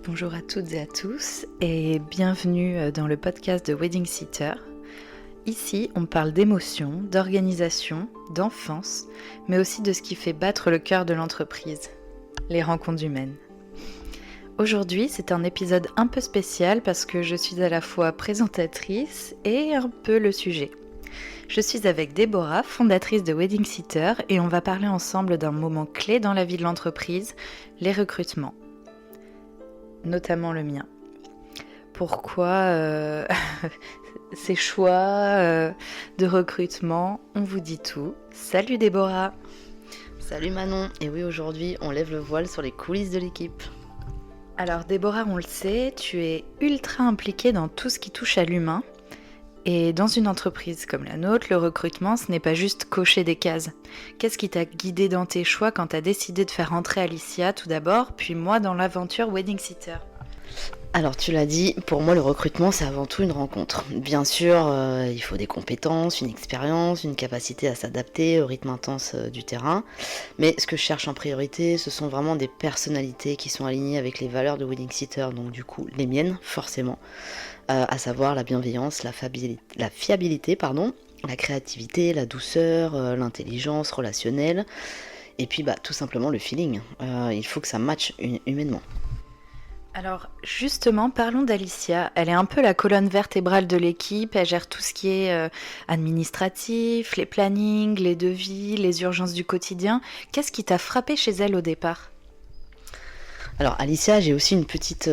Bonjour à toutes et à tous et bienvenue dans le podcast de Wedding Sitter. Ici, on parle d'émotions, d'organisation, d'enfance, mais aussi de ce qui fait battre le cœur de l'entreprise, les rencontres humaines. Aujourd'hui, c'est un épisode un peu spécial parce que je suis à la fois présentatrice et un peu le sujet. Je suis avec Déborah, fondatrice de Wedding Sitter, et on va parler ensemble d'un moment clé dans la vie de l'entreprise, les recrutements. Notamment le mien. Pourquoi ces choix de recrutement, on vous dit tout. Salut Déborah. Salut Manon, et oui, aujourd'hui on lève le voile sur les coulisses de l'équipe. Alors Déborah, on le sait, tu es ultra impliquée dans tout ce qui touche à l'humain. Et dans une entreprise comme la nôtre, le recrutement, ce n'est pas juste cocher des cases. Qu'est-ce qui t'a guidé dans tes choix quand t'as décidé de faire entrer Alicia tout d'abord, puis moi dans l'aventure Wedding Sitter ? Alors tu l'as dit, pour moi le recrutement c'est avant tout une rencontre. Bien sûr, il faut des compétences, une expérience, une capacité à s'adapter au rythme intense du terrain. Mais ce que je cherche en priorité, ce sont vraiment des personnalités qui sont alignées avec les valeurs de Wedding Sitter, donc du coup les miennes forcément. À savoir la bienveillance, la fiabilité, la créativité, la douceur, l'intelligence relationnelle, et puis tout simplement le feeling. Il faut que ça matche humainement. Alors justement, parlons d'Alicia. Elle est un peu la colonne vertébrale de l'équipe, elle gère tout ce qui est administratif, les plannings, les devis, les urgences du quotidien. Qu'est-ce qui t'a frappé chez elle au départ ? Alors Alicia, j'ai aussi une petite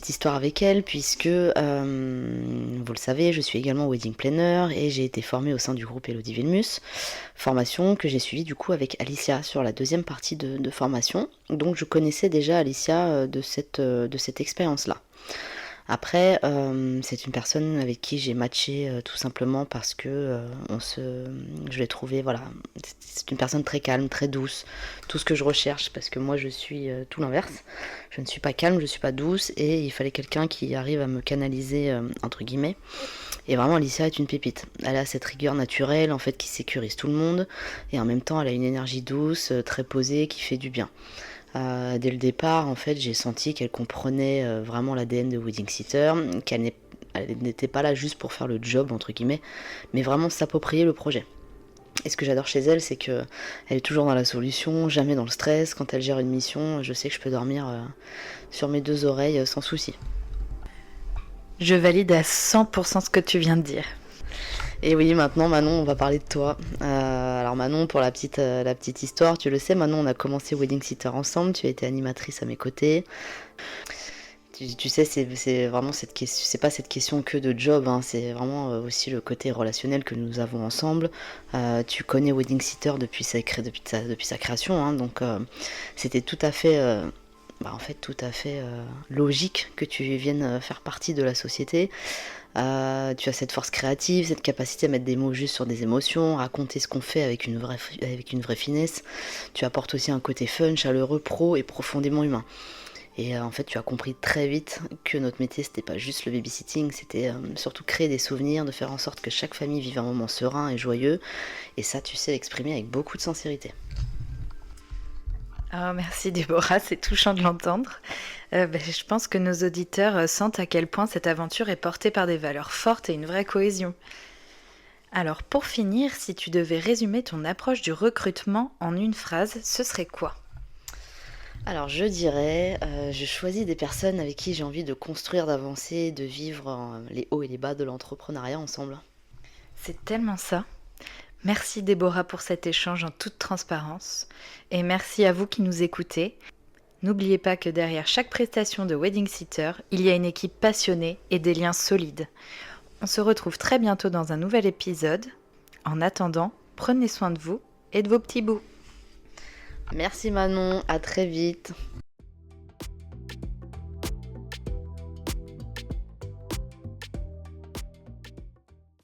histoire avec elle puisque, vous le savez, je suis également wedding planner et j'ai été formée au sein du groupe Elodie Vilmus, formation que j'ai suivie du coup avec Alicia sur la deuxième partie de formation. Donc je connaissais déjà Alicia de cette expérience-là. Après, c'est une personne avec qui j'ai matché tout simplement parce que je l'ai trouvée, voilà, c'est une personne très calme, très douce, tout ce que je recherche parce que moi je suis tout l'inverse. Je ne suis pas calme, je ne suis pas douce et il fallait quelqu'un qui arrive à me canaliser entre guillemets. Et vraiment Alicia est une pépite. Elle a cette rigueur naturelle en fait qui sécurise tout le monde et en même temps elle a une énergie douce, très posée qui fait du bien. Dès le départ, en fait, j'ai senti qu'elle comprenait vraiment l'ADN de Wedding Sitter, qu'elle n'était pas là juste pour faire le job, entre guillemets, mais vraiment s'approprier le projet. Et ce que j'adore chez elle, c'est qu'elle est toujours dans la solution, jamais dans le stress. Quand elle gère une mission, je sais que je peux dormir sur mes deux oreilles sans souci. Je valide à 100% ce que tu viens de dire. Et oui, maintenant Manon, on va parler de toi. Alors Manon, pour la petite histoire, tu le sais, Manon, on a commencé Wedding Sitter ensemble, tu as été animatrice à mes côtés. Tu sais, c'est vraiment cette question, c'est pas cette question que de job, hein, c'est vraiment aussi le côté relationnel que nous avons ensemble. Tu connais Wedding Sitter depuis sa création, hein, donc c'était tout à fait... tout à fait logique que tu viennes faire partie de la société. Tu as cette force créative, cette capacité à mettre des mots justes sur des émotions, raconter ce qu'on fait avec une vraie finesse. Tu apportes aussi un côté fun, chaleureux, pro et profondément humain. Et en fait, tu as compris très vite que notre métier, c'était pas juste le babysitting, c'était surtout créer des souvenirs, de faire en sorte que chaque famille vive un moment serein et joyeux. Et ça, tu sais l'exprimer avec beaucoup de sincérité. Oh, merci Déborah, c'est touchant de l'entendre. Je pense que nos auditeurs sentent à quel point cette aventure est portée par des valeurs fortes et une vraie cohésion. Alors pour finir, si tu devais résumer ton approche du recrutement en une phrase, ce serait quoi ? Alors je dirais, je choisis des personnes avec qui j'ai envie de construire, d'avancer, de vivre les hauts et les bas de l'entrepreneuriat ensemble. C'est tellement ça. Merci Déborah pour cet échange en toute transparence et merci à vous qui nous écoutez. N'oubliez pas que derrière chaque prestation de Wedding Sitter, il y a une équipe passionnée et des liens solides. On se retrouve très bientôt dans un nouvel épisode. En attendant, prenez soin de vous et de vos petits bouts. Merci Manon, à très vite.